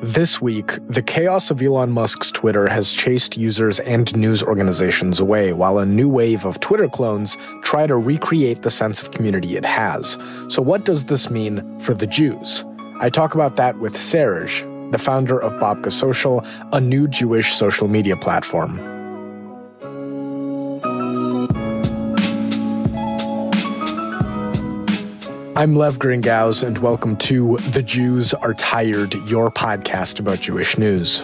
This week, the chaos of Elon Musk's Twitter has chased users and news organizations away, while a new wave of Twitter clones try to recreate the sense of community it has. So what does this mean for the Jews? I talk about that with Serge, the founder of Babka Social, a new Jewish social media platform. I'm Lev Gringaus, and welcome to The Jews Are Tired, your podcast about Jewish news.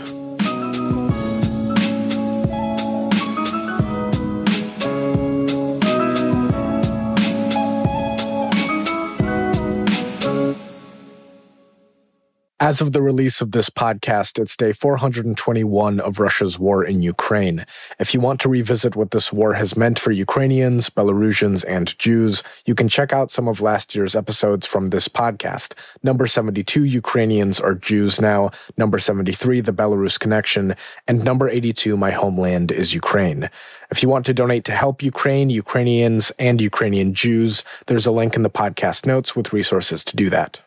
As of the release of this podcast, it's day 421 of Russia's war in Ukraine. If you want to revisit what this war has meant for Ukrainians, Belarusians, and Jews, you can check out some of last year's episodes from this podcast. Number 72, Ukrainians Are Jews Now, number 73, The Belarus Connection, and number 82, My Homeland is Ukraine. If you want to donate to help Ukraine, Ukrainians, and Ukrainian Jews, there's a link in the podcast notes with resources to do that.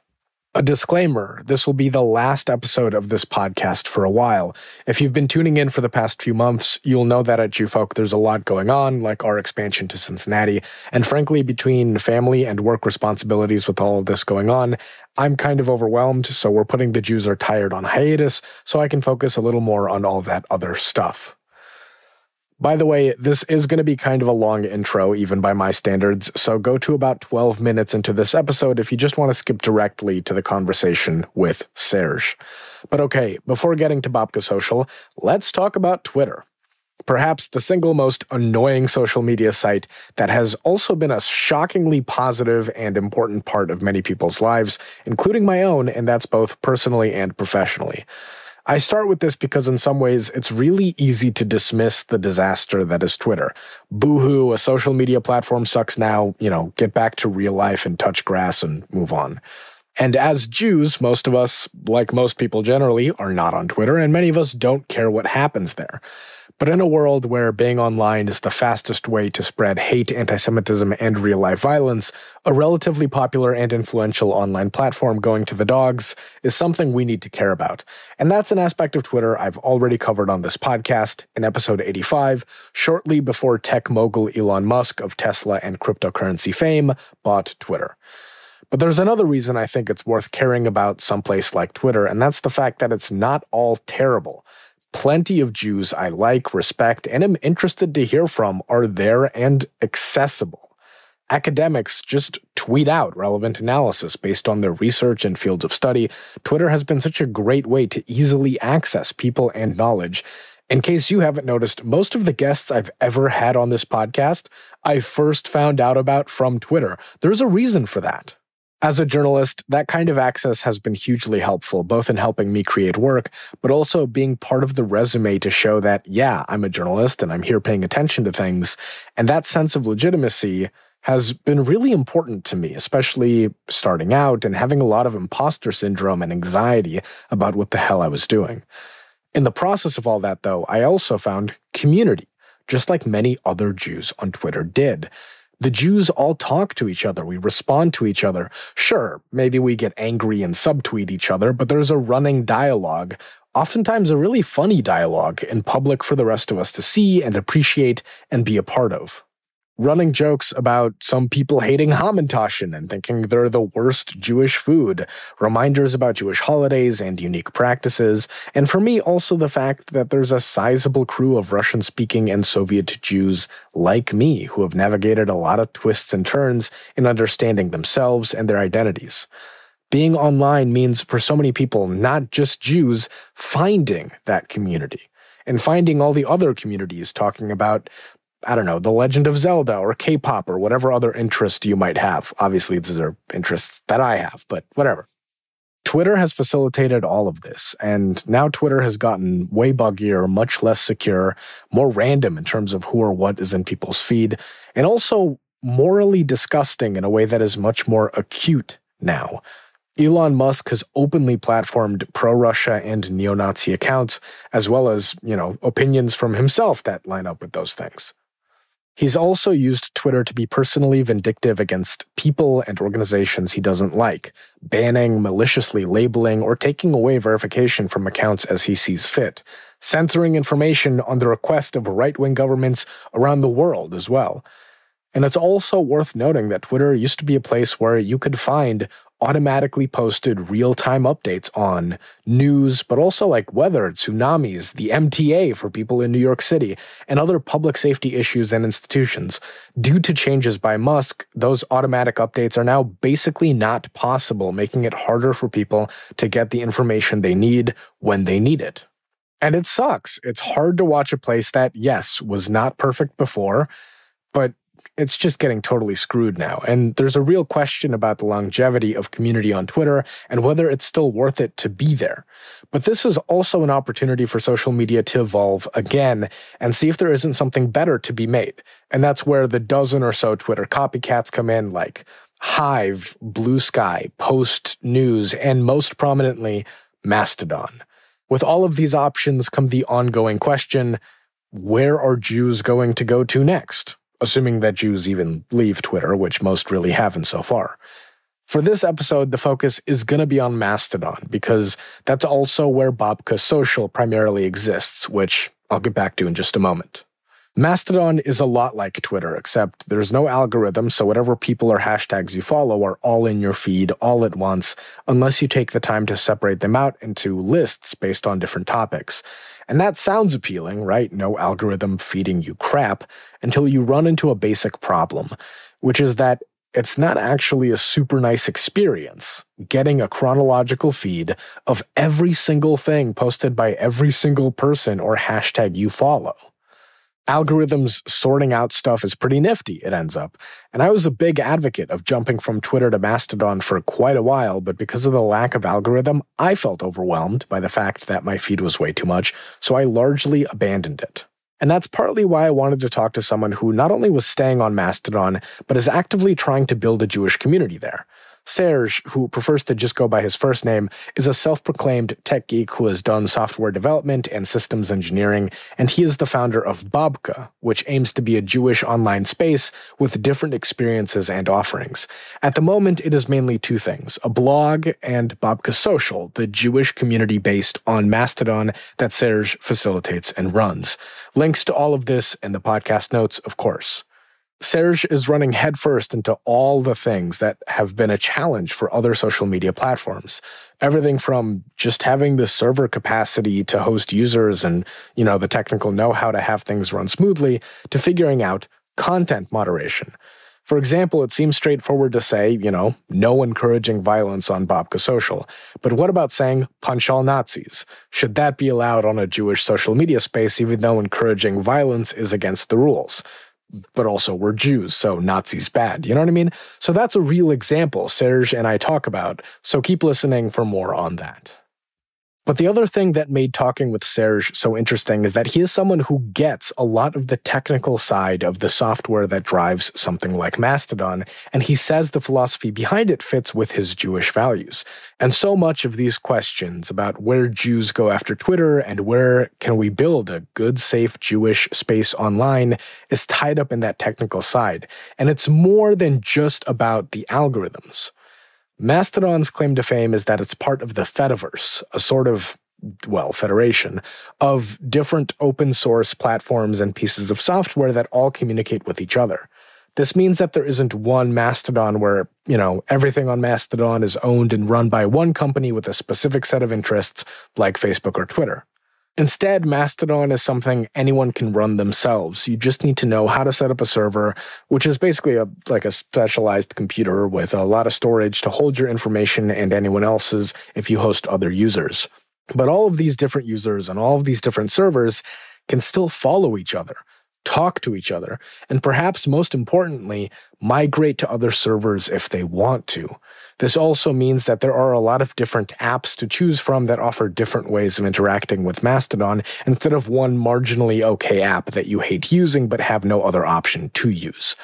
A disclaimer, this will be the last episode of this podcast for a while. If you've been tuning in for the past few months, you'll know that at JewFolk there's a lot going on, like our expansion to Cincinnati, and frankly, between family and work responsibilities with all of this going on, I'm kind of overwhelmed, so we're putting The Jews Are Tired on hiatus so I can focus a little more on all that other stuff. By the way, this is going to be kind of a long intro, even by my standards, so go to about 12 minutes into this episode if you just want to skip directly to the conversation with Serge. But okay, before getting to Babka Social, let's talk about Twitter. Perhaps the single most annoying social media site that has also been a shockingly positive and important part of many people's lives, including my own, and that's both personally and professionally. I start with this because in some ways it's really easy to dismiss the disaster that is Twitter. Boo-hoo, a social media platform sucks now, get back to real life and touch grass and move on. And as Jews, most of us, like most people generally, are not on Twitter, and many of us don't care what happens there. But in a world where being online is the fastest way to spread hate, anti-Semitism, and real-life violence, a relatively popular and influential online platform going to the dogs is something we need to care about. And that's an aspect of Twitter I've already covered on this podcast in episode 85, shortly before tech mogul Elon Musk of Tesla and cryptocurrency fame bought Twitter. But there's another reason I think it's worth caring about someplace like Twitter, and that's the fact that it's not all terrible. Plenty of Jews I like, respect, and am interested to hear from are there and accessible. Academics just tweet out relevant analysis based on their research and fields of study. Twitter has been such a great way to easily access people and knowledge. In case you haven't noticed, most of the guests I've ever had on this podcast, I first found out about from Twitter. There's a reason for that. As a journalist, that kind of access has been hugely helpful, both in helping me create work, but also being part of the resume to show that, yeah, I'm a journalist and I'm here paying attention to things. And that sense of legitimacy has been really important to me, especially starting out and having a lot of imposter syndrome and anxiety about what the hell I was doing. In the process of all that, though, I also found community, just like many other Jews on Twitter did. The Jews all talk to each other. We respond to each other. Sure, maybe we get angry and subtweet each other, but there's a running dialogue, oftentimes a really funny dialogue, in public for the rest of us to see and appreciate and be a part of. Running jokes about some people hating Hamantaschen and thinking they're the worst Jewish food, reminders about Jewish holidays and unique practices, and for me also the fact that there's a sizable crew of Russian-speaking and Soviet Jews like me who have navigated a lot of twists and turns in understanding themselves and their identities. Being online means for so many people, not just Jews, finding that community and finding all the other communities talking about The Legend of Zelda or K-pop or whatever other interest you might have. Obviously, these are interests that I have, but whatever. Twitter has facilitated all of this, and now Twitter has gotten way buggier, much less secure, more random in terms of who or what is in people's feed, and also morally disgusting in a way that is much more acute now. Elon Musk has openly platformed pro-Russia and neo-Nazi accounts, as well as, opinions from himself that line up with those things. He's also used Twitter to be personally vindictive against people and organizations he doesn't like, banning, maliciously labeling, or taking away verification from accounts as he sees fit, censoring information on the request of right-wing governments around the world as well. And it's also worth noting that Twitter used to be a place where you could find automatically posted real-time updates on news, but also like weather, tsunamis, the MTA for people in New York City, and other public safety issues and institutions. Due to changes by Musk, those automatic updates are now basically not possible, making it harder for people to get the information they need when they need it. And it sucks. It's hard to watch a place that, yes, was not perfect before, but it's just getting totally screwed now. And there's a real question about the longevity of community on Twitter and whether it's still worth it to be there. But this is also an opportunity for social media to evolve again and see if there isn't something better to be made. And that's where the dozen or so Twitter copycats come in, like Hive, Blue Sky, Post News, and most prominently, Mastodon. With all of these options come the ongoing question, where are Jews going to go to next? Assuming that Jews even leave Twitter, which most really haven't so far. For this episode, the focus is going to be on Mastodon, because that's also where Babka Social primarily exists, which I'll get back to in just a moment. Mastodon is a lot like Twitter, except there's no algorithm, so whatever people or hashtags you follow are all in your feed all at once, unless you take the time to separate them out into lists based on different topics. And that sounds appealing, right? No algorithm feeding you crap, until you run into a basic problem, which is that it's not actually a super nice experience getting a chronological feed of every single thing posted by every single person or hashtag you follow. Algorithms sorting out stuff is pretty nifty, it ends up. And I was a big advocate of jumping from Twitter to Mastodon for quite a while, but because of the lack of algorithm, I felt overwhelmed by the fact that my feed was way too much, so I largely abandoned it. And that's partly why I wanted to talk to someone who not only was staying on Mastodon, but is actively trying to build a Jewish community there. Serge, who prefers to just go by his first name, is a self-proclaimed tech geek who has done software development and systems engineering, and he is the founder of Babka, which aims to be a Jewish online space with different experiences and offerings. At the moment, it is mainly two things, a blog and Babka Social, the Jewish community based on Mastodon that Serge facilitates and runs. Links to all of this in the podcast notes, of course. Serge is running headfirst into all the things that have been a challenge for other social media platforms. Everything from just having the server capacity to host users and, the technical know-how to have things run smoothly, to figuring out content moderation. For example, it seems straightforward to say, no encouraging violence on Babka Social. But what about saying, punch all Nazis? Should that be allowed on a Jewish social media space, even though encouraging violence is against the rules? But also we're Jews, so Nazis bad. You know what I mean? So that's a real example Serge and I talk about, so keep listening for more on that. But the other thing that made talking with Serge so interesting is that he is someone who gets a lot of the technical side of the software that drives something like Mastodon, and he says the philosophy behind it fits with his Jewish values. And so much of these questions about where Jews go after Twitter and where can we build a good, safe Jewish space online is tied up in that technical side. And it's more than just about the algorithms. Mastodon's claim to fame is that it's part of the Fediverse, a sort of, federation of different open source platforms and pieces of software that all communicate with each other. This means that there isn't one Mastodon where, everything on Mastodon is owned and run by one company with a specific set of interests like Facebook or Twitter. Instead, Mastodon is something anyone can run themselves. You just need to know how to set up a server, which is basically a specialized computer with a lot of storage to hold your information and anyone else's if you host other users. But all of these different users and all of these different servers can still follow each other, talk to each other, and perhaps most importantly, migrate to other servers if they want to. This also means that there are a lot of different apps to choose from that offer different ways of interacting with Mastodon instead of one marginally okay app that you hate using but have no other option to use.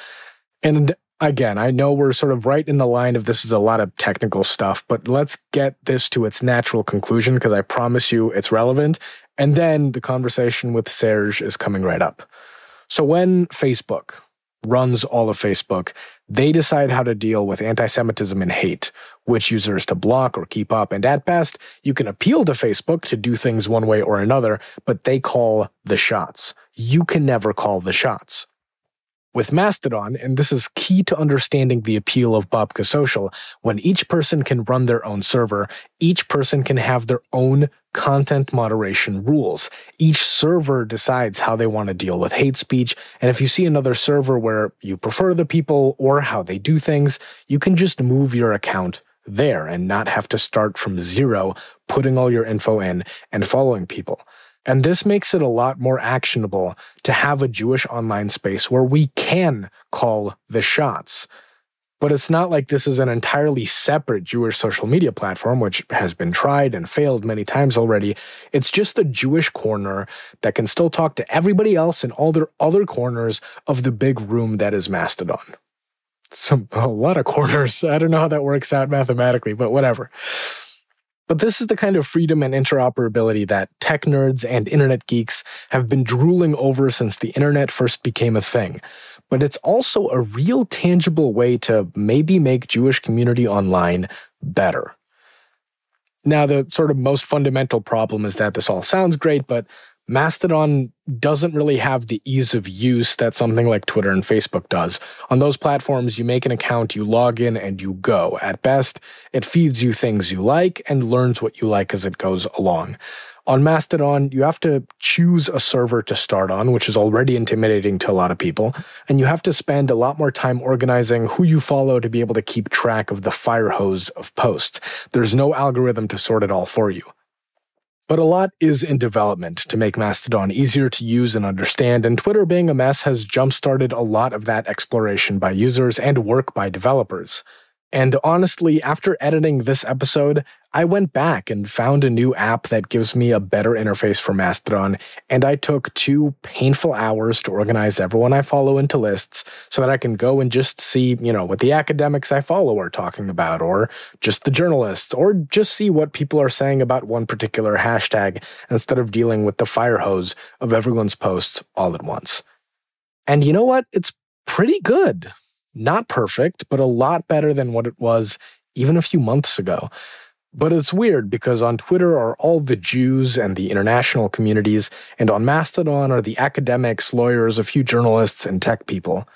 And again, I know we're sort of right in the line of this is a lot of technical stuff, but let's get this to its natural conclusion because I promise you it's relevant. And then the conversation with Serge is coming right up. So when Facebook, runs all of Facebook. They decide how to deal with anti-Semitism and hate, which users to block or keep up. And at best, you can appeal to Facebook to do things one way or another, but they call the shots. You can never call the shots. With Mastodon, and this is key to understanding the appeal of Babka Social, when each person can run their own server, each person can have their own content moderation rules. Each server decides how they want to deal with hate speech, and if you see another server where you prefer the people or how they do things, you can just move your account there and not have to start from zero, putting all your info in and following people. And this makes it a lot more actionable to have a Jewish online space where we can call the shots. But it's not like this is an entirely separate Jewish social media platform, which has been tried and failed many times already. It's just a Jewish corner that can still talk to everybody else in all their other corners of the big room that is Mastodon. A lot of corners. I don't know how that works out mathematically, but whatever. But this is the kind of freedom and interoperability that tech nerds and internet geeks have been drooling over since the internet first became a thing. But it's also a real tangible way to maybe make Jewish community online better. Now, the sort of most fundamental problem is that this all sounds great, but Mastodon doesn't really have the ease of use that something like Twitter and Facebook does. On those platforms, you make an account, you log in, and you go. At best, it feeds you things you like and learns what you like as it goes along. On Mastodon, you have to choose a server to start on, which is already intimidating to a lot of people, and you have to spend a lot more time organizing who you follow to be able to keep track of the fire hose of posts. There's no algorithm to sort it all for you. But a lot is in development to make Mastodon easier to use and understand, and Twitter being a mess has jump-started a lot of that exploration by users and work by developers. And honestly, after editing this episode, I went back and found a new app that gives me a better interface for Mastodon, and I took 2 painful hours to organize everyone I follow into lists so that I can go and just see, what the academics I follow are talking about, or just the journalists, or just see what people are saying about one particular hashtag instead of dealing with the fire hose of everyone's posts all at once. And you know what? It's pretty good. Not perfect, but a lot better than what it was even a few months ago. But it's weird because on Twitter are all the Jews and the international communities, and on Mastodon are the academics, lawyers, a few journalists, and tech people.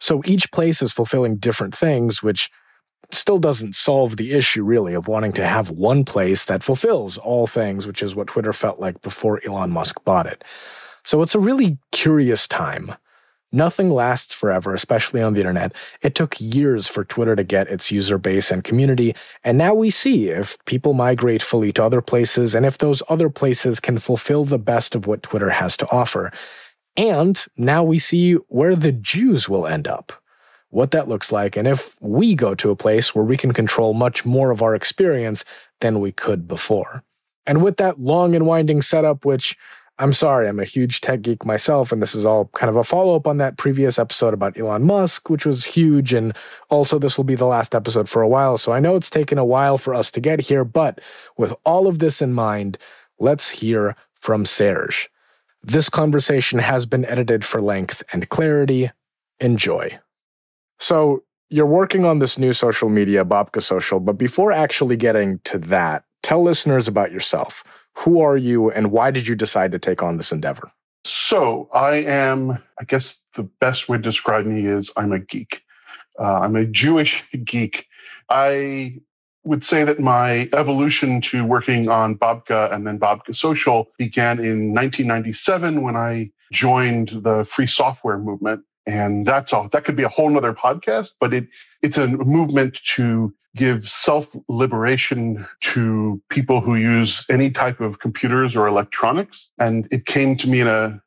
So each place is fulfilling different things, which still doesn't solve the issue, really, of wanting to have one place that fulfills all things, which is what Twitter felt like before Elon Musk bought it. So it's a really curious time. Nothing lasts forever, especially on the internet. It took years for Twitter to get its user base and community, and now we see if people migrate fully to other places and if those other places can fulfill the best of what Twitter has to offer. And now we see where the Jews will end up, what that looks like, and if we go to a place where we can control much more of our experience than we could before. And with that long and winding setup, which I'm sorry, I'm a huge tech geek myself, and this is all kind of a follow-up on that previous episode about Elon Musk, which was huge, and also this will be the last episode for a while, so I know it's taken a while for us to get here, but with all of this in mind, let's hear from Serge. This conversation has been edited for length and clarity. Enjoy. So, you're working on this new social media, Babka Social, but before actually getting to that, tell listeners about yourself. Who are you, and why did you decide to take on this endeavor? So I guess the best way to describe me is I'm a geek. I'm a Jewish geek. I would say that my evolution to working on Babka and then Babka Social began in 1997 when I joined the free software movement. And that's all. That could be a whole nother podcast, but it's a movement to give self-liberation to people who use any type of computers or electronics. And it came to me in a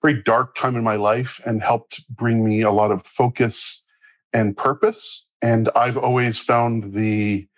very dark time in my life and helped bring me a lot of focus and purpose. And I've always found the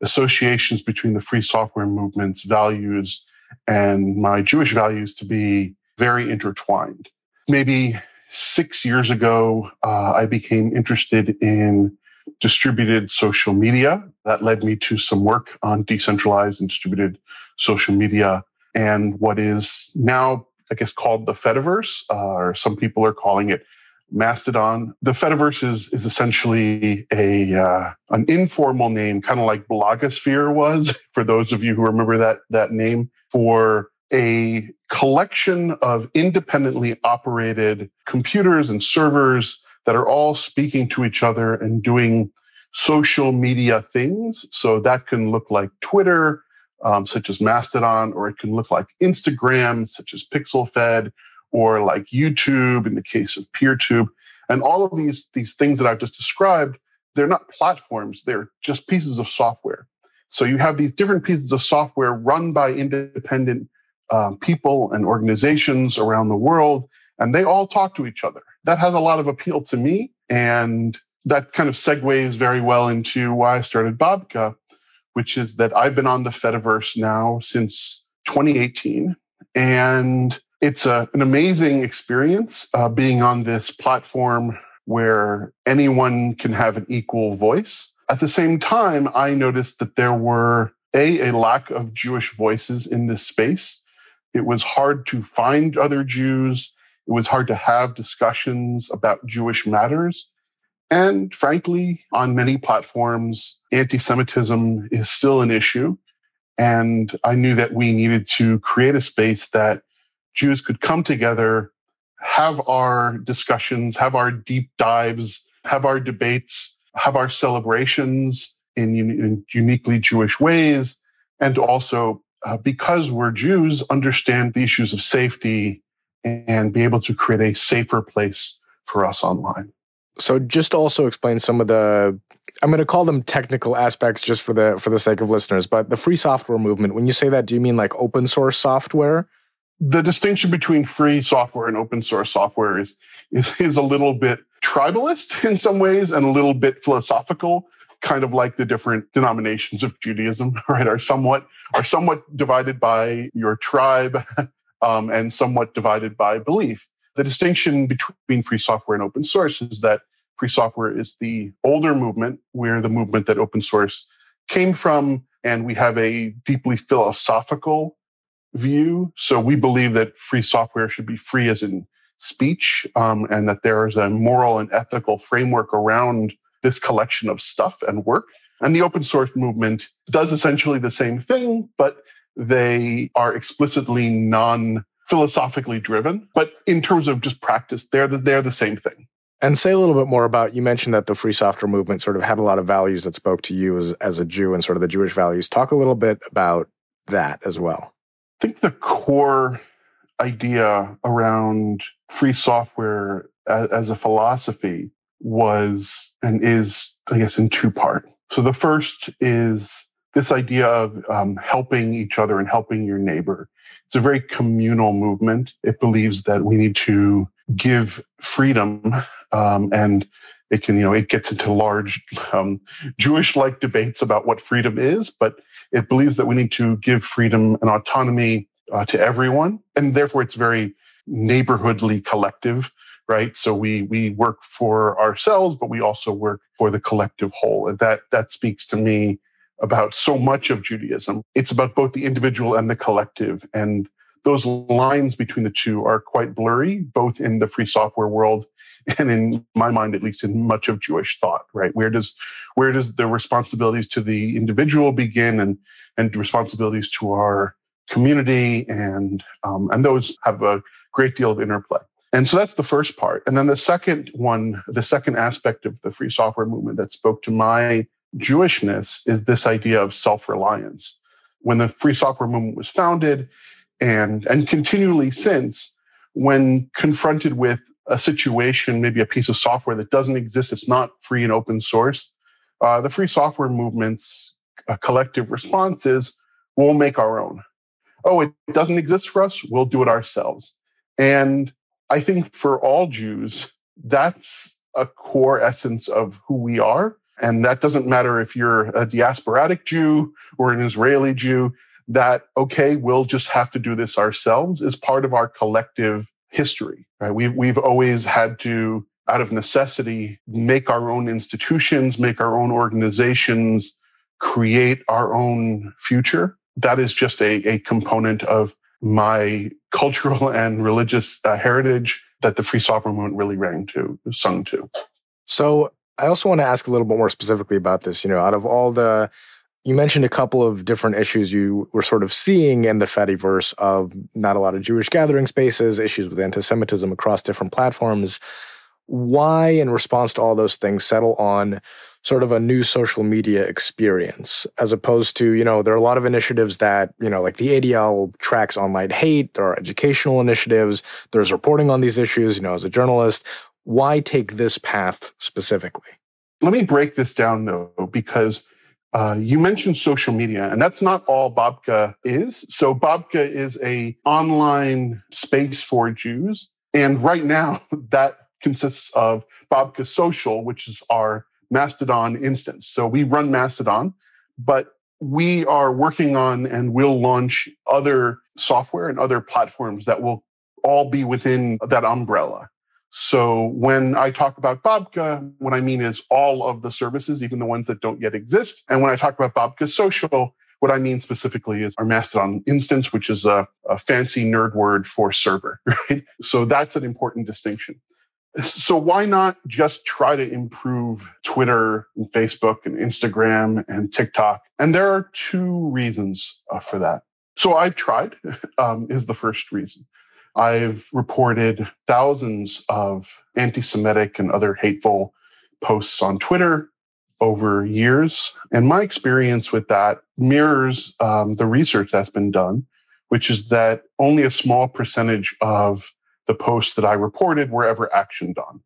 associations between the free software movement's values and my Jewish values to be very intertwined. Maybe 6 years ago, I became interested in distributed social media. That led me to some work on decentralized and distributed social media and what is now, I guess, called the Fediverse, or some people are calling it Mastodon. The Fediverse is essentially an informal name, kind of like blogosphere was, for those of you who remember that name, for a collection of independently operated computers and servers that are all speaking to each other and doing social media things. So that can look like Twitter, such as Mastodon, or it can look like Instagram, such as PixelFed, or like YouTube in the case of PeerTube. And all of these things that I've just described, they're not platforms, they're just pieces of software. So you have these different pieces of software run by independent people and organizations around the world, and they all talk to each other. That has a lot of appeal to me, and that kind of segues very well into why I started Babka, which is that I've been on the Fediverse now since 2018, and it's an amazing experience being on this platform where anyone can have an equal voice. At the same time, I noticed that there were a lack of Jewish voices in this space. It was hard to find other Jews. It was hard to have discussions about Jewish matters. And frankly, on many platforms, anti-Semitism is still an issue. And I knew that we needed to create a space that Jews could come together, have our discussions, have our deep dives, have our debates, have our celebrations in uniquely Jewish ways, and also, because we're Jews, understand the issues of safety and be able to create a safer place for us online. So just to also explain some of the, I'm going to call them technical aspects just for the sake of listeners, but the free software movement, when you say that, do you mean like open source software? The distinction between free software and open source software is a little bit tribalist in some ways and a little bit philosophical, kind of like the different denominations of Judaism, right, are somewhat divided by your tribe and somewhat divided by belief. The distinction between free software and open source is that free software is the older movement. We're the movement that open source came from, and we have a deeply philosophical view. So we believe that free software should be free as in speech, and that there is a moral and ethical framework around this collection of stuff and work. And the open source movement does essentially the same thing, but they are explicitly non-philosophically driven. But in terms of just practice, they're the same thing. And say a little bit more about, you mentioned that the free software movement sort of had a lot of values that spoke to you as a Jew and sort of the Jewish values. Talk a little bit about that as well. I think the core idea around free software as a philosophy was and is, I guess, in two parts. So the first is this idea of helping each other and helping your neighbor. It's a very communal movement. It believes that we need to give freedom, and it can, it gets into large Jewish-like debates about what freedom is, but it believes that we need to give freedom and autonomy to everyone, and therefore it's very neighborhoodly collective, right? So we work for ourselves, but we also work for the collective whole, and that speaks to me about so much of Judaism. It's about both the individual and the collective, and those lines between the two are quite blurry, both in the free software world and, in my mind, at least, in much of Jewish thought, right? Where does the responsibilities to the individual begin, and responsibilities to our community, and those have a great deal of interplay. And so that's the first part. And then the second aspect of the free software movement that spoke to my Jewishness is this idea of self-reliance. When the free software movement was founded, and continually since, when confronted with a situation, maybe a piece of software that doesn't exist, it's not free and open source, the free software movement's collective response is, we'll make our own. Oh, it doesn't exist for us, we'll do it ourselves. And I think for all Jews, that's a core essence of who we are. And that doesn't matter if you're a diasporic Jew or an Israeli Jew, that, okay, we'll just have to do this ourselves is part of our collective history, right? We've always had to, out of necessity, make our own institutions, make our own organizations, create our own future. That is just a component of my cultural and religious heritage. that the free software movement really sung to. So I also want to ask a little bit more specifically about this. Out of all you mentioned a couple of different issues you were sort of seeing in the Fediverse of not a lot of Jewish gathering spaces, issues with anti-Semitism across different platforms. Why, in response to all those things, settle on sort of a new social media experience as opposed to, there are a lot of initiatives that, like the ADL tracks online hate, there are educational initiatives, there's reporting on these issues, as a journalist. Why take this path specifically? Let me break this down, though, because you mentioned social media, and that's not all Babka is. So Babka is a online space for Jews. And right now, that consists of Babka Social, which is our Mastodon instance. So we run Mastodon, but we are working on and will launch other software and other platforms that will all be within that umbrella. So when I talk about Babka, what I mean is all of the services, even the ones that don't yet exist. And when I talk about Babka Social, what I mean specifically is our Mastodon instance, which is a fancy nerd word for server, right? So that's an important distinction. So why not just try to improve Twitter and Facebook and Instagram and TikTok? And there are two reasons for that. So I've tried, is the first reason. I've reported thousands of anti-Semitic and other hateful posts on Twitter over years. And my experience with that mirrors the research that's been done, which is that only a small percentage of the posts that I reported were ever actioned on.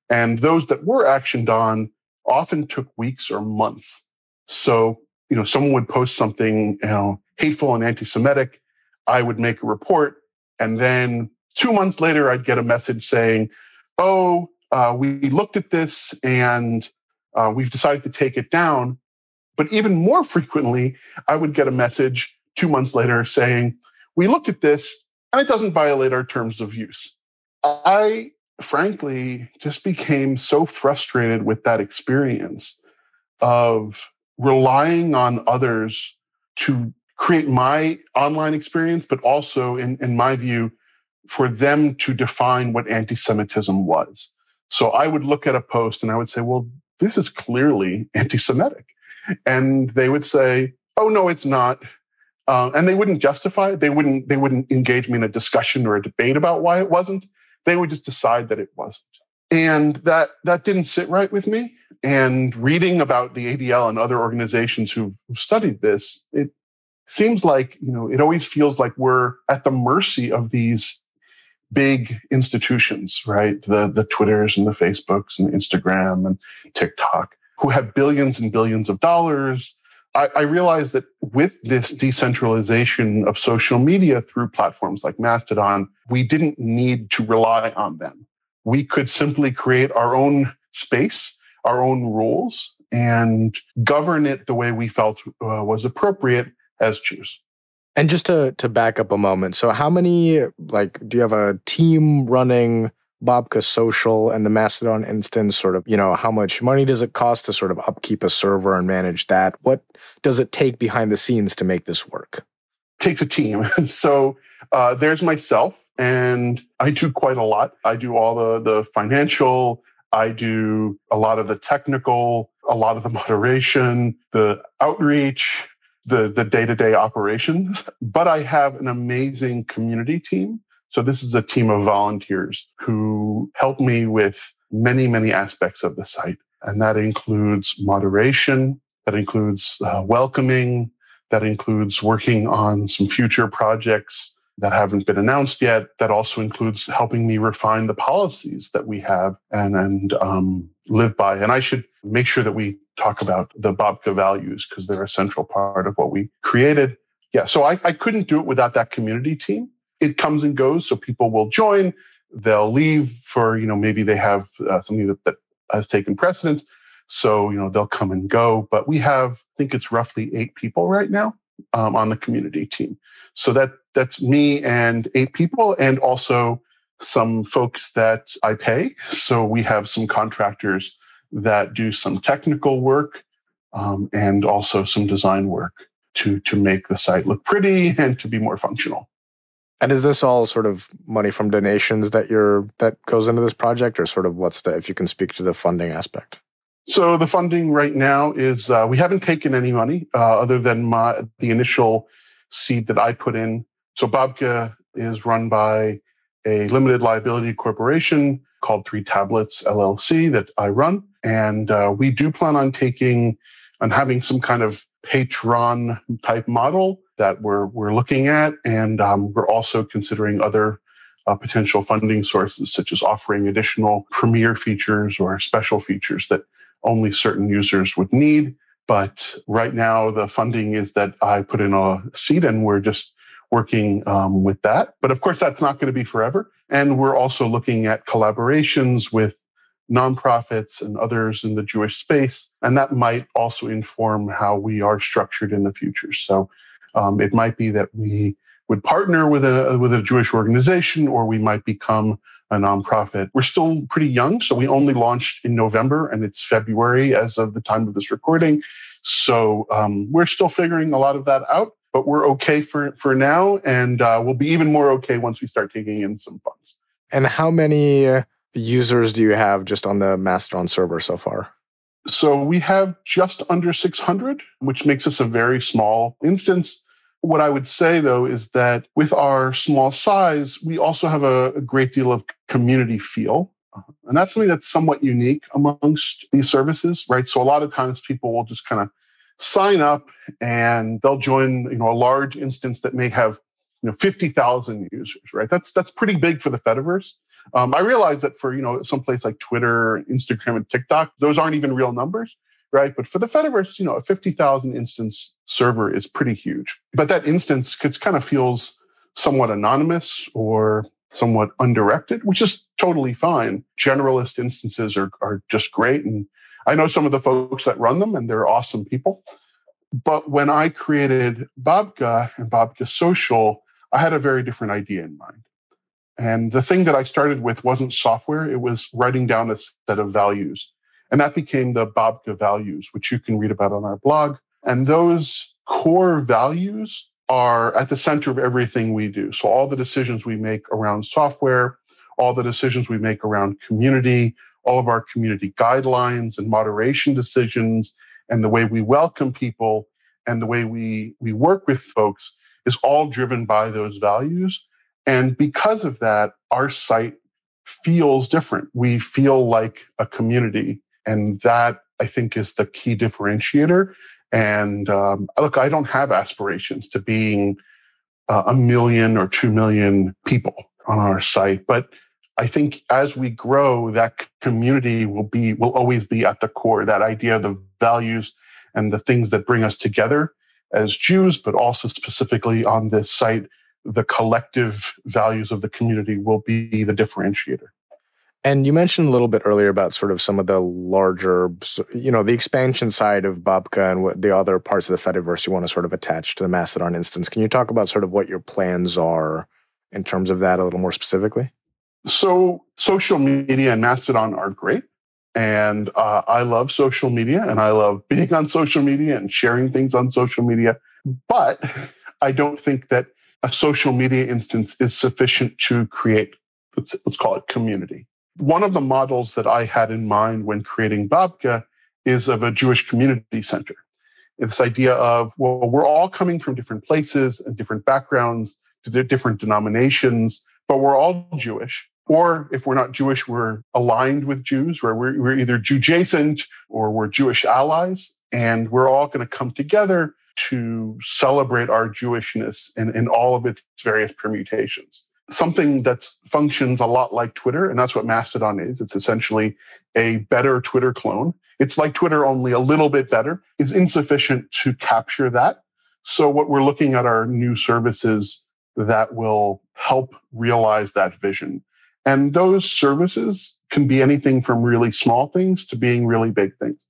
And those that were actioned on often took weeks or months. So, someone would post something, hateful and anti-Semitic. I would make a report. And then 2 months later, I'd get a message saying, we looked at this and we've decided to take it down. But even more frequently, I would get a message 2 months later saying, we looked at this and it doesn't violate our terms of use. I, frankly, just became so frustrated with that experience of relying on others to create my online experience, but also, in my view, for them to define what anti-Semitism was. So I would look at a post and I would say, well, this is clearly anti-Semitic. And they would say, oh, no, it's not. And they wouldn't justify it. They wouldn't engage me in a discussion or a debate about why it wasn't. They would just decide that it wasn't. And that didn't sit right with me. And reading about the ADL and other organizations who've studied this, it seems like, it always feels like we're at the mercy of these big institutions, right? The Twitters and the Facebooks and Instagram and TikTok, who have billions and billions of dollars. I realized that with this decentralization of social media through platforms like Mastodon, we didn't need to rely on them. We could simply create our own space, our own rules, and govern it the way we felt was appropriate as Jews. And just to back up a moment, so how many, do you have a team running Babka Social and the Mastodon instance? Sort of, how much money does it cost to sort of upkeep a server and manage that? What does it take behind the scenes to make this work? It takes a team. So there's myself, and I do quite a lot. I do all the financial, I do a lot of the technical, a lot of the moderation, the outreach, the day-to-day operations. But I have an amazing community team. So this is a team of volunteers who help me with many, many aspects of the site. And that includes moderation, that includes welcoming, that includes working on some future projects that haven't been announced yet. That also includes helping me refine the policies that we have and live by. And I should make sure that we talk about the Babka values because they're a central part of what we created. Yeah, so I couldn't do it without that community team. It comes and goes, so people will join. They'll leave for, maybe they have something that has taken precedence. So, they'll come and go. But we have, I think it's roughly 8 people right now on the community team. So that's me and 8 people, and also some folks that I pay. So we have some contractors that do some technical work and also some design work to make the site look pretty and to be more functional. And is this all sort of money from donations that goes into this project, or sort of if you can speak to the funding aspect? So the funding right now is, we haven't taken any money other than the initial seed that I put in. So Babka is run by a limited liability corporation called 3 Tablets LLC that I run. And we do plan on having some kind of Patreon type model that we're looking at. And we're also considering other potential funding sources, such as offering additional premier features or special features that only certain users would need. But right now, the funding is that I put in a seed, and we're just working with that. But of course, that's not going to be forever. And we're also looking at collaborations with nonprofits and others in the Jewish space. And that might also inform how we are structured in the future. So it might be that we would partner with a Jewish organization, or we might become a nonprofit. We're still pretty young, so we only launched in November, and it's February as of the time of this recording. So we're still figuring a lot of that out, but we're okay for now, and we'll be even more okay once we start taking in some funds. And how many users do you have just on the Mastodon server so far? So we have just under 600, which makes us a very small instance. What I would say, though, is that with our small size, we also have a great deal of community feel. And that's something that's somewhat unique amongst these services, right? So a lot of times people will just kind of sign up and they'll join, a large instance that may have, 50,000 users, right? That's pretty big for the Fediverse. I realize that for, someplace like Twitter, Instagram, and TikTok, those aren't even real numbers, right? But for the Fediverse, a 50,000 instance server is pretty huge. But that instance kind of feels somewhat anonymous or somewhat undirected, which is totally fine. Generalist instances are just great. And I know some of the folks that run them, and they're awesome people. But when I created Babka and Babka Social, I had a very different idea in mind. And the thing that I started with wasn't software. It was writing down a set of values. And that became the Babka values, which you can read about on our blog. And those core values are at the center of everything we do. So all the decisions we make around software, all the decisions we make around community, all of our community guidelines and moderation decisions, and the way we welcome people and the way we work with folks is all driven by those values. And because of that, our site feels different. We feel like a community. And that, I think, is the key differentiator. And look, I don't have aspirations to being 1 million or 2 million people on our site. But I think as we grow, that community will always be at the core. That idea of the values and the things that bring us together as Jews, but also specifically on this site, the collective values of the community will be the differentiator. And you mentioned a little bit earlier about sort of some of the larger, the expansion side of Babka and what the other parts of the Fediverse you want to sort of attach to the Mastodon instance. Can you talk about sort of what your plans are in terms of that a little more specifically? So social media and Mastodon are great. And I love social media, and I love being on social media and sharing things on social media. But I don't think that a social media instance is sufficient to create, let's call it, community. One of the models that I had in mind when creating Babka is of a Jewish community center. This idea of, well, we're all coming from different places and different backgrounds, to different denominations, but we're all Jewish. Or if we're not Jewish, we're aligned with Jews, where we're either Jew-adjacent or we're Jewish allies. And we're all going to come together to celebrate our Jewishness in all of its various permutations. Something that functions a lot like Twitter, and that's what Mastodon is. It's essentially a better Twitter clone. It's like Twitter, only a little bit better, is insufficient to capture that. So what we're looking at are new services that will help realize that vision. And those services can be anything from really small things to being really big things.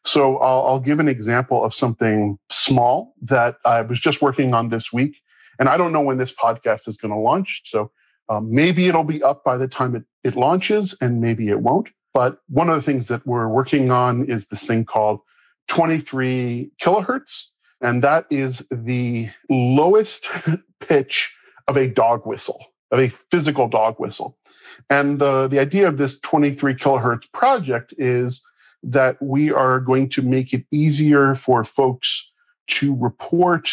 So I'll give an example of something small that I was just working on this week. And I don't know when this podcast is going to launch. So maybe it'll be up by the time it launches, and maybe it won't. But one of the things that we're working on is this thing called 23 kilohertz. And that is the lowest pitch of a dog whistle, of a physical dog whistle. And the idea of this 23 kilohertz project is that we are going to make it easier for folks to report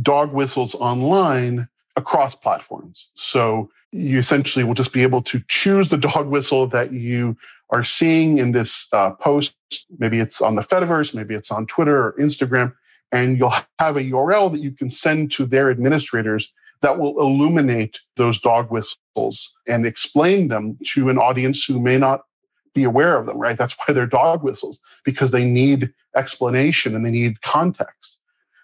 dog whistles online across platforms. So you essentially will just be able to choose the dog whistle that you are seeing in this post. Maybe it's on the Fediverse, maybe it's on Twitter or Instagram, and you'll have a URL that you can send to their administrators that will illuminate those dog whistles and explain them to an audience who may not be aware of them, right? That's why they're dog whistles, because they need explanation and they need context.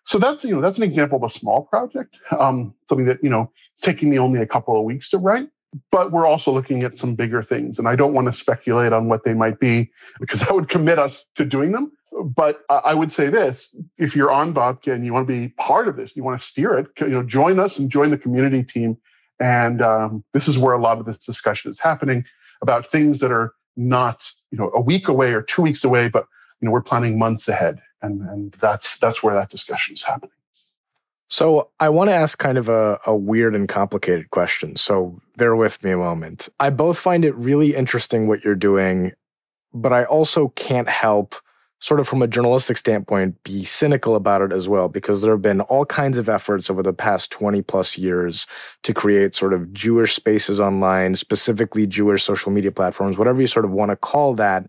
So that's an example of a small project, something that, it's taking me only a couple of weeks to write. But we're also looking at some bigger things. And I don't want to speculate on what they might be because that would commit us to doing them. But I would say this, if you're on Babka and you want to be part of this, you want to steer it, join us and join the community team. And this is where a lot of this discussion is happening about things that are not, a week away or 2 weeks away, but, we're planning months ahead. And that's where that discussion is happening. So I want to ask kind of a weird and complicated question. So bear with me a moment. I both find it really interesting what you're doing, but I also can't help, sort of from a journalistic standpoint, be cynical about it as well, because there have been all kinds of efforts over the past 20 plus years to create sort of Jewish spaces online, specifically Jewish social media platforms, whatever you sort of want to call that.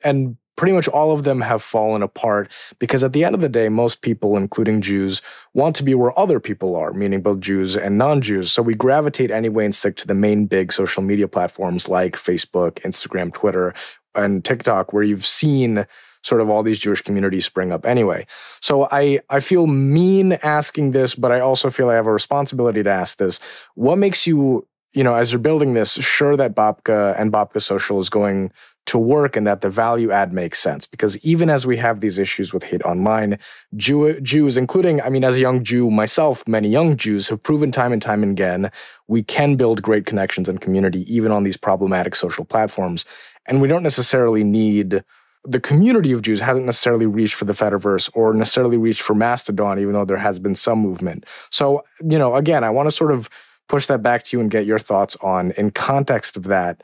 And pretty much all of them have fallen apart because at the end of the day, most people, including Jews, want to be where other people are, meaning both Jews and non-Jews. So we gravitate anyway and stick to the main big social media platforms like Facebook, Instagram, Twitter, and TikTok, where you've seen sort of all these Jewish communities spring up anyway. So I feel mean asking this, but I also feel I have a responsibility to ask this. What makes you, as you're building this, sure that Babka and Babka Social is going to work and that the value add makes sense? Because even as we have these issues with hate online, Jews, including, as a young Jew myself, many young Jews have proven time and time again, we can build great connections and community even on these problematic social platforms. And we don't necessarily need, the community of Jews hasn't necessarily reached for the Fediverse or necessarily reached for Mastodon, even though there has been some movement. So, again, I want to sort of push that back to you and get your thoughts on, in context of that,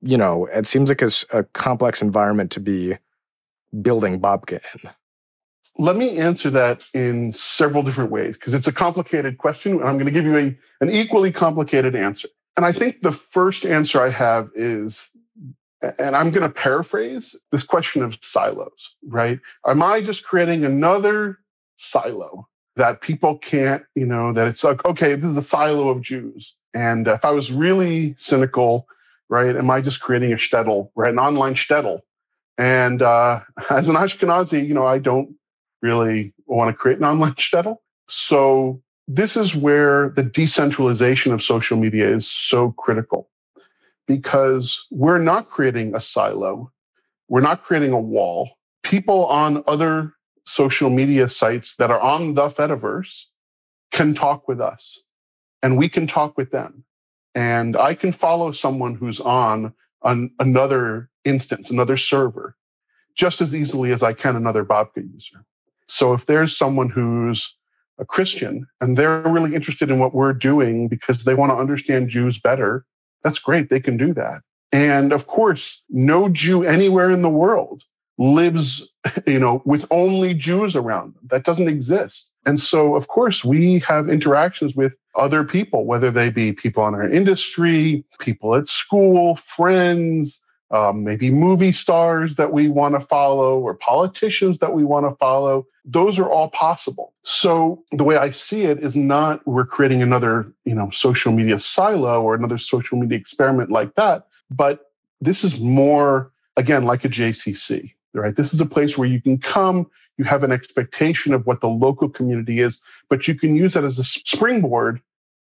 it seems like a complex environment to be building Babka in. Let me answer that in several different ways, because it's a complicated question, and I'm going to give you an equally complicated answer. And I think the first answer I have is, and I'm going to paraphrase, this question of silos, right? Am I just creating another silo that people can't, that it's like, okay, this is a silo of Jews. And if I was really cynical, right, am I just creating a shtetl, right, an online shtetl? And as an Ashkenazi, I don't really want to create an online shtetl. So this is where the decentralization of social media is so critical, because we're not creating a silo. We're not creating a wall. People on other social media sites that are on the Fediverse can talk with us, and we can talk with them. And I can follow someone who's on another instance, another server, just as easily as I can another Babka user. So if there's someone who's a Christian and they're really interested in what we're doing because they want to understand Jews better, that's great. They can do that. And of course, no Jew anywhere in the world lives, with only Jews around them. That doesn't exist. And so, of course, we have interactions with other people, whether they be people in our industry, people at school, friends, maybe movie stars that we want to follow or politicians that we want to follow. Those are all possible. So the way I see it is not we're creating another, social media silo or another social media experiment like that, but this is more, again, like a JCC, right? This is a place where you can come, you have an expectation of what the local community is, but you can use that as a springboard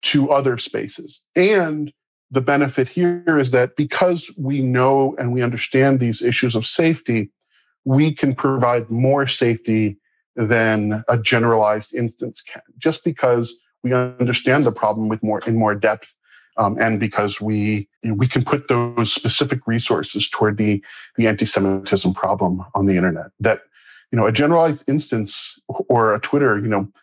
to other spaces. And the benefit here is that because we know and we understand these issues of safety, we can provide more safety than a generalized instance can, just because we understand the problem in more depth. And because we can put those specific resources toward the anti-Semitism problem on the internet that, a generalized instance or a Twitter,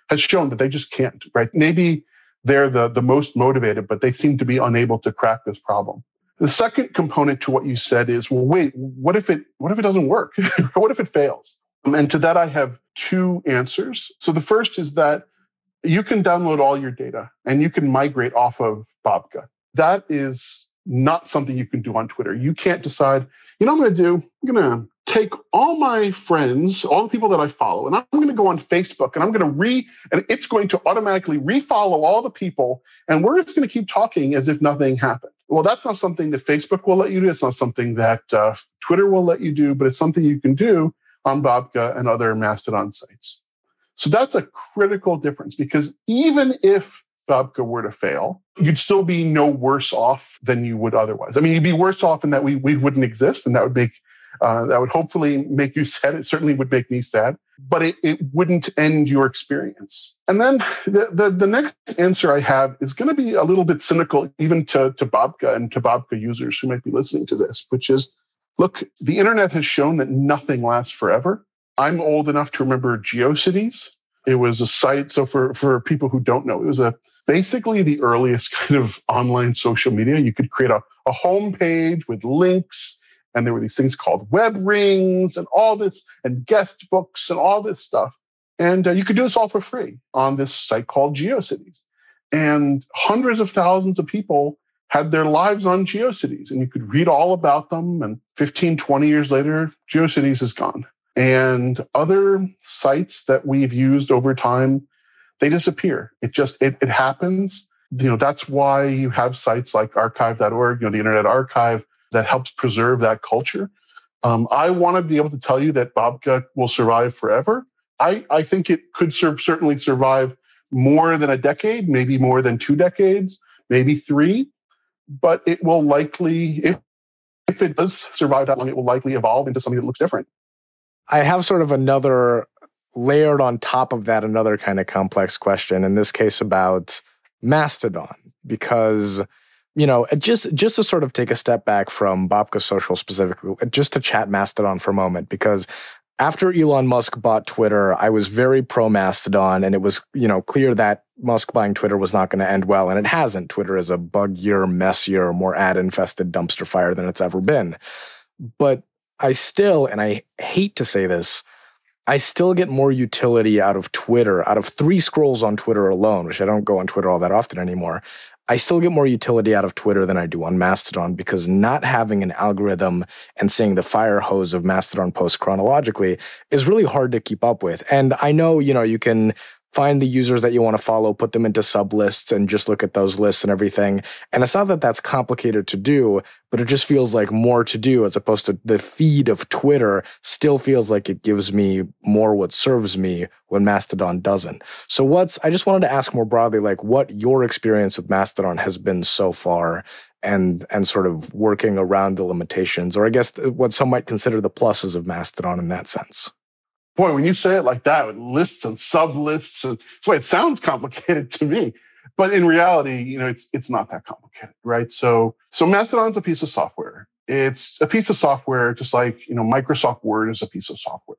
has shown that they just can't, right? Maybe they're the most motivated, but they seem to be unable to crack this problem. The second component to what you said is, well, wait, what if it doesn't work? What if it fails? And to that, I have two answers. So the first is that you can download all your data and you can migrate off of Babka. That is not something you can do on Twitter. You can't decide, I'm going to take all my friends, all the people that I follow, and I'm going to go on Facebook and and it's going to automatically refollow all the people. And we're just going to keep talking as if nothing happened. Well, that's not something that Facebook will let you do. It's not something that Twitter will let you do, but it's something you can do on Babka and other Mastodon sites. So that's a critical difference, because even if Babka were to fail, you'd still be no worse off than you would otherwise. I mean, you'd be worse off in that we wouldn't exist, and that would hopefully make you sad. It certainly would make me sad, but it wouldn't end your experience. And then the next answer I have is going to be a little bit cynical, even to Babka and to Babka users who might be listening to this, which is, look, the internet has shown that nothing lasts forever. I'm old enough to remember GeoCities. It was a site. So for people who don't know, it was basically the earliest kind of online social media. You could create a homepage with links, and there were these things called web rings and all this, and guest books and all this stuff. And you could do this all for free on this site called GeoCities. And hundreds of thousands of people had their lives on GeoCities, and you could read all about them. And 15, 20 years later, GeoCities is gone. And other sites that we've used over time, they disappear. It happens. That's why you have sites like archive.org, the Internet Archive, that helps preserve that culture. I want to be able to tell you that Babka will survive forever. I think it could certainly survive more than a decade, maybe more than 2 decades, maybe 3. But it will likely, if it does survive that long, it will likely evolve into something that looks different. I have sort of another layered on top of that, another kind of complex question, in this case about Mastodon, because, just to sort of take a step back from Babka Social specifically, just to chat Mastodon for a moment, because after Elon Musk bought Twitter, I was very pro Mastodon, and it was, clear that Musk buying Twitter was not going to end well, and it hasn't. Twitter is a buggier, messier, more ad-infested dumpster fire than it's ever been. But I still, and I hate to say this, I still get more utility out of Twitter, out of 3 scrolls on Twitter alone, which I don't go on Twitter all that often anymore. I still get more utility out of Twitter than I do on Mastodon, because not having an algorithm and seeing the fire hose of Mastodon posts chronologically is really hard to keep up with. And I know, you can find the users that you want to follow, put them into sublists, and just look at those lists and everything. And it's not that that's complicated to do, but it just feels like more to do, as opposed to the feed of Twitter still feels like it gives me more what serves me when Mastodon doesn't. So I just wanted to ask more broadly, like, what your experience with Mastodon has been so far, and sort of working around the limitations, or I guess what some might consider the pluses of Mastodon in that sense. Boy, when you say it like that, with lists and sublists, it sounds complicated to me. But in reality, it's not that complicated, right? So Mastodon's a piece of software. It's a piece of software, just like Microsoft Word is a piece of software.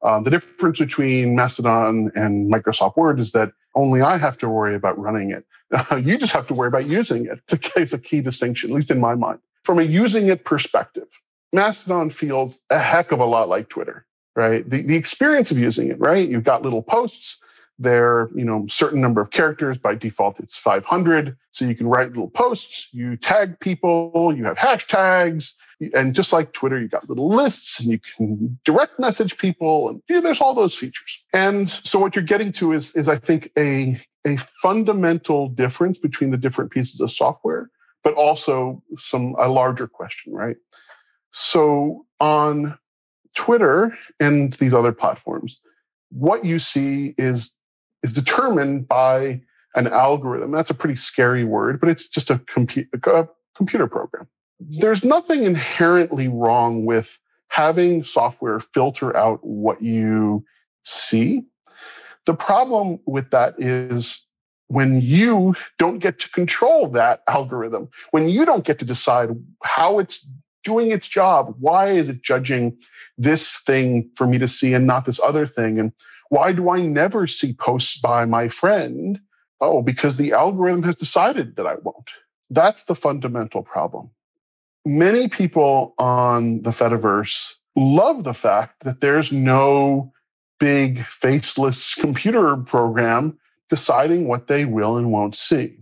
The difference between Mastodon and Microsoft Word is that only I have to worry about running it. You just have to worry about using it. It's a key distinction, at least in my mind. From a using it perspective, Mastodon feels a heck of a lot like Twitter. Right? The experience of using it, right? You've got little posts. They're, certain number of characters. By default, it's 500. So you can write little posts. You tag people. You have hashtags. And just like Twitter, you got little lists, and you can direct message people. And there's all those features. And so what you're getting to is I think, a fundamental difference between the different pieces of software, but also a larger question, right? So on Twitter and these other platforms, what you see is determined by an algorithm. That's a pretty scary word, but it's just a computer program. There's nothing inherently wrong with having software filter out what you see. The problem with that is when you don't get to control that algorithm, when you don't get to decide how it's doing its job. Why is it judging this thing for me to see and not this other thing? And why do I never see posts by my friend Oh, because the algorithm has decided that I won't. That's the fundamental problem. Many people on the Fediverse love the fact that there's no big faceless computer program deciding what they will and won't see,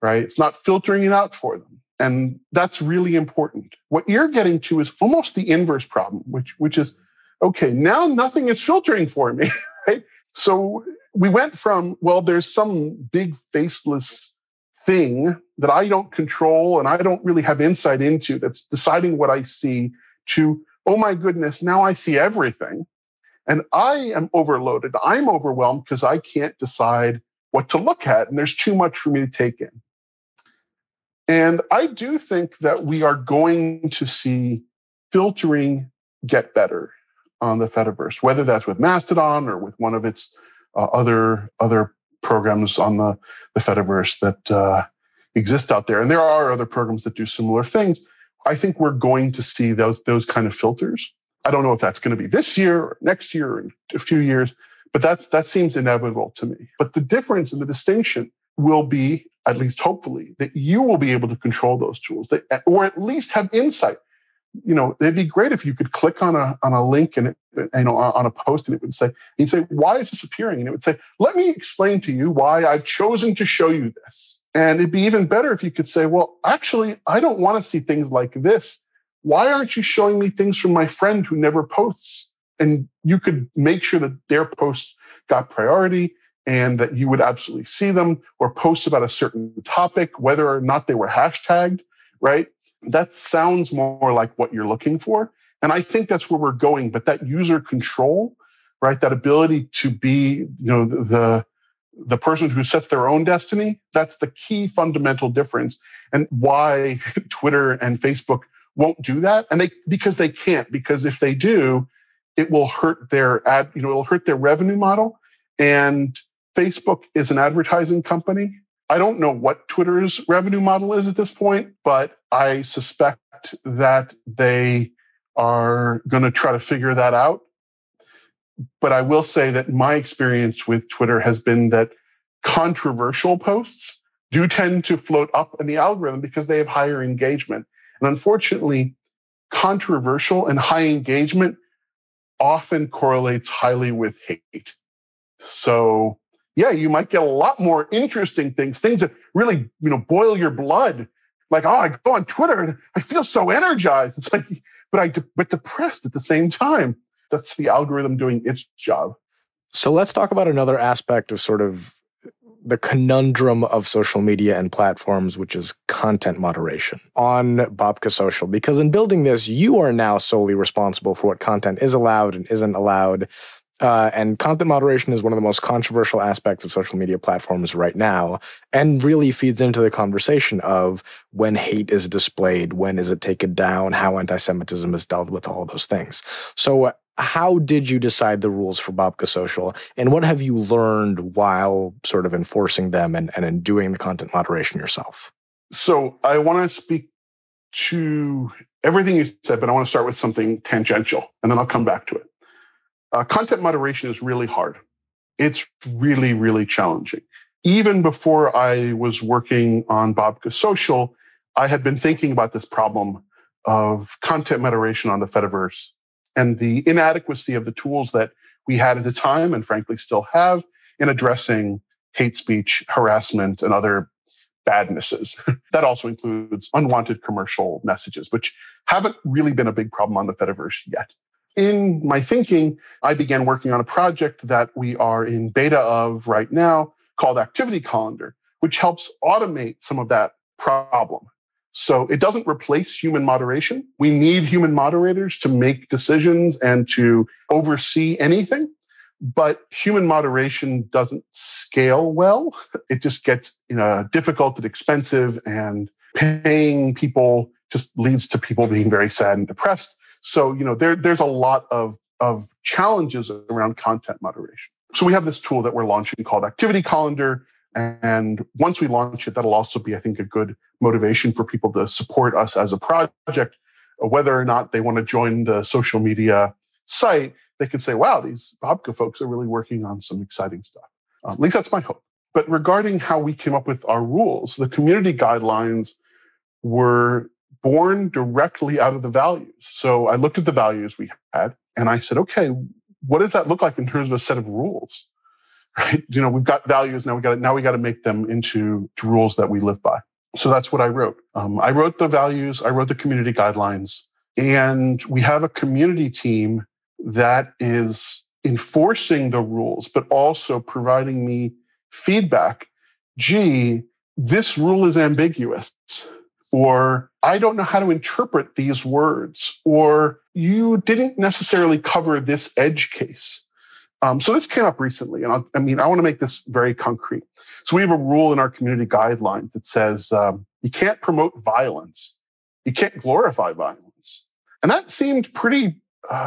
right? It's not filtering it out for them. And that's really important. What you're getting to is almost the inverse problem, which is, okay, now nothing is filtering for me, right? So we went from, well, there's some big faceless thing that I don't control and I don't really have insight into that's deciding what I see, to, oh my goodness, now I see everything. And I am overloaded. I'm overwhelmed because I can't decide what to look at. And there's too much for me to take in. And I do think that we are going to see filtering get better on the Fediverse, whether that's with Mastodon or with one of its other programs on the Fediverse that exist out there. And there are other programs that do similar things. I think we're going to see those kind of filters. I don't know if that's going to be this year or next year or in a few years, but that seems inevitable to me. But the difference and the distinction will be, at least hopefully, that you will be able to control those tools, or at least have insight. You know, it'd be great if you could click on a link and on a post, and it would say, you'd say, why is this appearing? And it would say, let me explain to you why I've chosen to show you this. And it'd be even better if you could say, well, actually, I don't want to see things like this. Why aren't you showing me things from my friend who never posts? And you could make sure that their posts got priority and that you would absolutely see them, or posts about a certain topic, whether or not they were hashtagged, right? That sounds more like what you're looking for. And I think that's where we're going. But that user control, right? That ability to be, the person who sets their own destiny, that's the key fundamental difference. And why Twitter and Facebook won't do that. And because they can't, because if they do, it will hurt their it'll hurt their revenue model. And Facebook is an advertising company. I don't know what Twitter's revenue model is at this point, but I suspect that they are going to try to figure that out. But I will say that my experience with Twitter has been that controversial posts do tend to float up in the algorithm because they have higher engagement. And unfortunately, controversial and high engagement often correlates highly with hate. So yeah, you might get a lot more interesting things that really, boil your blood. Like, oh, I go on Twitter and I feel so energized. It's like, but depressed at the same time. That's the algorithm doing its job. So let's talk about another aspect of sort of the conundrum of social media and platforms, which is content moderation on Babka Social. Because in building this, you are now solely responsible for what content is allowed and isn't allowed. And content moderation is one of the most controversial aspects of social media platforms right now, and really feeds into the conversation of when hate is displayed, when is it taken down, how anti-Semitism is dealt with, all those things. So how did you decide the rules for Babka Social, and what have you learned while sort of enforcing them and in doing the content moderation yourself? So I want to speak to everything you said, but I want to start with something tangential, and then I'll come back to it. Content moderation is really hard. It's really, really challenging. Even before I was working on Babka Social, I had been thinking about this problem of content moderation on the Fediverse and the inadequacy of the tools that we had at the time, and frankly still have, in addressing hate speech, harassment, and other badnesses. That also includes unwanted commercial messages, which haven't really been a big problem on the Fediverse yet. In my thinking, I began working on a project that we are in beta of right now called Activity Calendar, which helps automate some of that problem. So it doesn't replace human moderation. We need human moderators to make decisions and to oversee anything, but human moderation doesn't scale well. It just gets difficult and expensive, and paying people just leads to people being very sad and depressed. So, there's a lot of challenges around content moderation. So we have this tool that we're launching called Activity Calendar. And once we launch it, that'll also be, I think, a good motivation for people to support us as a project. Whether or not they want to join the social media site, they can say, wow, these Babka folks are really working on some exciting stuff. At least that's my hope. But regarding how we came up with our rules, the community guidelines were born directly out of the values. So I looked at the values we had and I said, okay, what does that look like in terms of a set of rules? Right? We've got values, now we got to make them into rules that we live by. So that's what I wrote. I wrote the values, I wrote the community guidelines, and we have a community team that is enforcing the rules, but also providing me feedback. Gee, this rule is ambiguous, or I don't know how to interpret these words, or you didn't necessarily cover this edge case. So this came up recently, and I want to make this very concrete. So we have a rule in our community guidelines that says you can't promote violence. You can't glorify violence. And that seemed pretty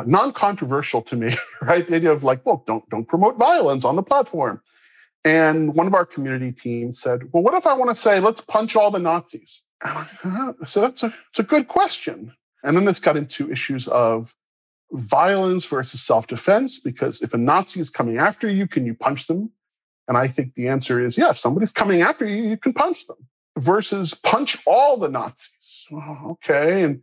non-controversial to me, right? The idea of don't promote violence on the platform. And one of our community teams said, well, what if I want to say, let's punch all the Nazis? So it's a good question. And then this got into issues of violence versus self-defense, because if a Nazi is coming after you, can you punch them? And I think the answer is, yeah, if somebody's coming after you, you can punch them. Versus punch all the Nazis. Okay. And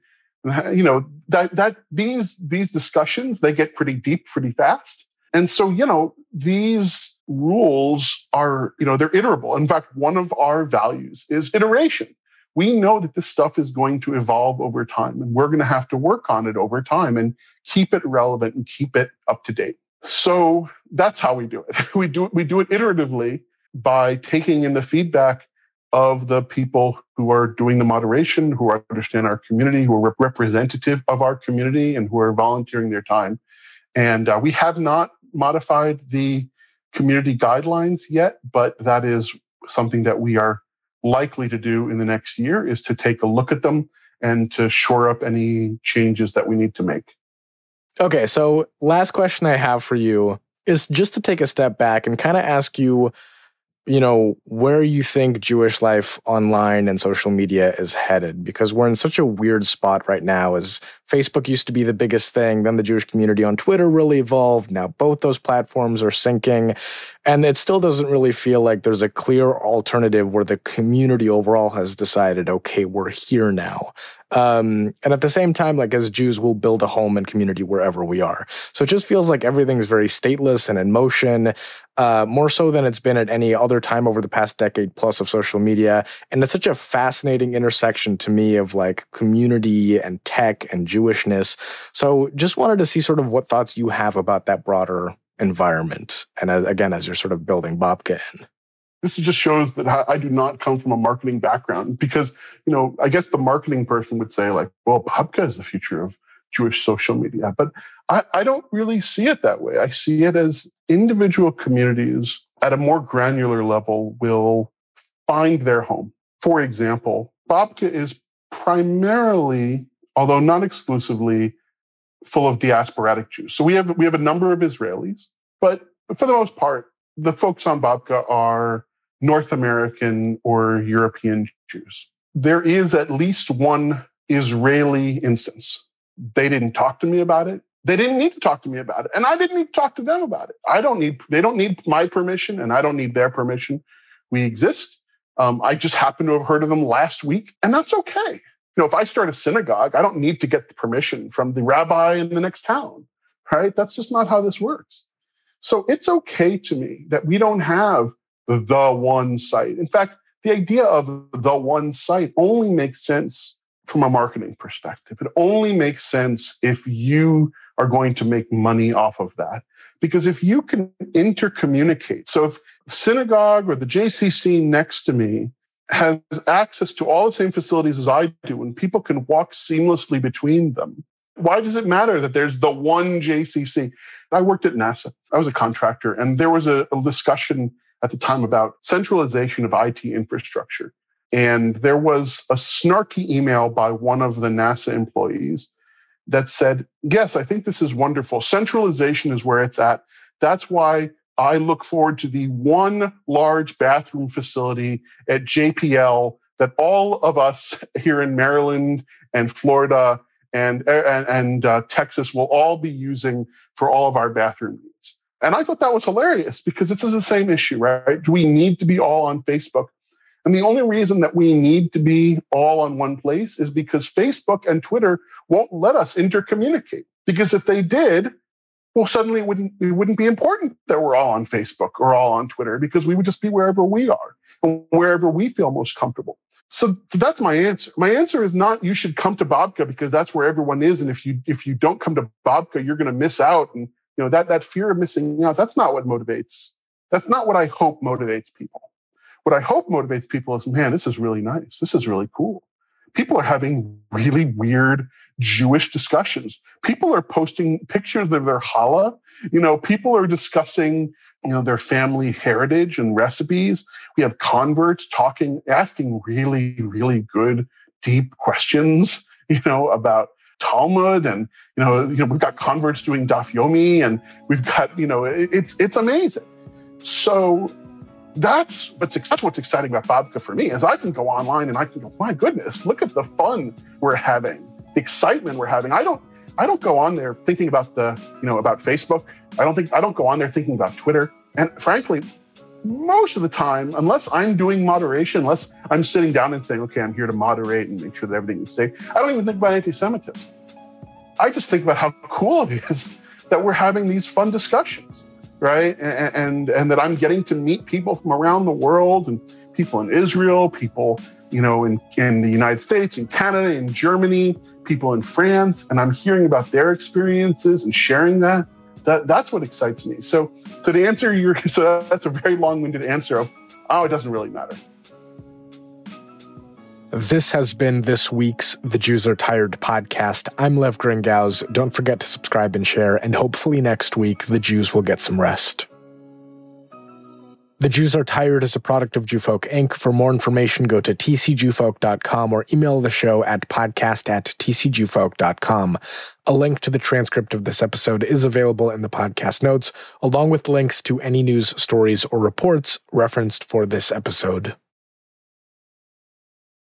these discussions, they get pretty deep pretty fast. And so, these rules are, they're iterable. In fact, one of our values is iteration. We know that this stuff is going to evolve over time, and we're going to have to work on it over time and keep it relevant and keep it up to date. So that's how we do it. We do it iteratively by taking in the feedback of the people who are doing the moderation, who understand our community, who are representative of our community, and who are volunteering their time. And we have not modified the community guidelines yet, but that is something that we are likely to do in the next year, is to take a look at them and to shore up any changes that we need to make. Okay, so last question I have for you is just to take a step back and kind of ask you, where you think Jewish life online and social media is headed, because we're in such a weird spot right now. As Facebook used to be the biggest thing, then the Jewish community on Twitter really evolved. Now both those platforms are sinking, and it still doesn't really feel like there's a clear alternative where the community overall has decided, okay, we're here now. And at the same time, as Jews, we'll build a home and community wherever we are. So it just feels like everything's very stateless and in motion, more so than it's been at any other time over the past decade plus of social media. And it's such a fascinating intersection to me of community and tech and Jewishness. So just wanted to see sort of what thoughts you have about that broader environment. And again, as you're sort of building Babka in. This just shows that I do not come from a marketing background, because, I guess the marketing person would say well, Babka is the future of Jewish social media. But I don't really see it that way. I see it as individual communities at a more granular level will find their home. For example, Babka is primarily, although not exclusively, full of diasporatic Jews. So we have a number of Israelis, but for the most part, the folks on Babka are North American or European Jews. There is at least one Israeli instance. They didn't talk to me about it. They didn't need to talk to me about it. And I didn't need to talk to them about it. They don't need my permission, and I don't need their permission. We exist. I just happened to have heard of them last week, and that's okay. If I start a synagogue, I don't need to get the permission from the rabbi in the next town, right? That's just not how this works. So it's okay to me that we don't have the one site. In fact, the idea of the one site only makes sense from a marketing perspective. It only makes sense if you are going to make money off of that. Because if you can intercommunicate, so if synagogue or the JCC next to me has access to all the same facilities as I do, and people can walk seamlessly between them, why does it matter that there's the one JCC? I worked at NASA. I was a contractor, and there was a discussion at the time about centralization of IT infrastructure. And there was a snarky email by one of the NASA employees that said, yes, I think this is wonderful. Centralization is where it's at. That's why I look forward to the one large bathroom facility at JPL that all of us here in Maryland and Florida and Texas will all be using for all of our bathroom needs. And I thought that was hilarious because this is the same issue, right? Do we need to be all on Facebook? And the only reason that we need to be all on one place is because Facebook and Twitter won't let us intercommunicate. Because if they did, well, suddenly it wouldn't be important that we're all on Facebook or all on Twitter, because we would just be wherever we are and wherever we feel most comfortable. So that's my answer. My answer is not you should come to Babka because that's where everyone is. And if you don't come to Babka, you're going to miss out. And that fear of missing out, that's not what motivates. That's not what I hope motivates people. What I hope motivates people is, man, this is really nice. This is really cool. People are having really weird Jewish discussions. People are posting pictures of their challah. People are discussing, their family heritage and recipes. We have converts asking really, really good, deep questions, about Talmud. And, we've got converts doing Daf Yomi, and we've got, it's amazing. So that's what's exciting about Babka for me, is I can go online and I can go, my goodness, look at the fun we're having, the excitement we're having. I don't go on there thinking about about Facebook. I don't go on there thinking about Twitter. And frankly, most of the time, unless I'm doing moderation, unless I'm sitting down and saying, okay, I'm here to moderate and make sure that everything is safe, I don't even think about anti-Semitism. I just think about how cool it is that we're having these fun discussions, right? And that I'm getting to meet people from around the world, and people in Israel, people, in the United States, in Canada, in Germany, people in France, and I'm hearing about their experiences and sharing that. That's what excites me. So to answer so that's a very long-winded answer of, it doesn't really matter. This has been this week's The Jews Are Tired podcast. I'm Lev Gringauz. Don't forget to subscribe and share, and hopefully next week the Jews will get some rest. The Jews Are Tired is a product of Jewfolk Inc. For more information, go to tcjewfolk.com or email the show at podcast@tcjewfolk.com. A link to the transcript of this episode is available in the podcast notes, along with links to any news, stories, or reports referenced for this episode.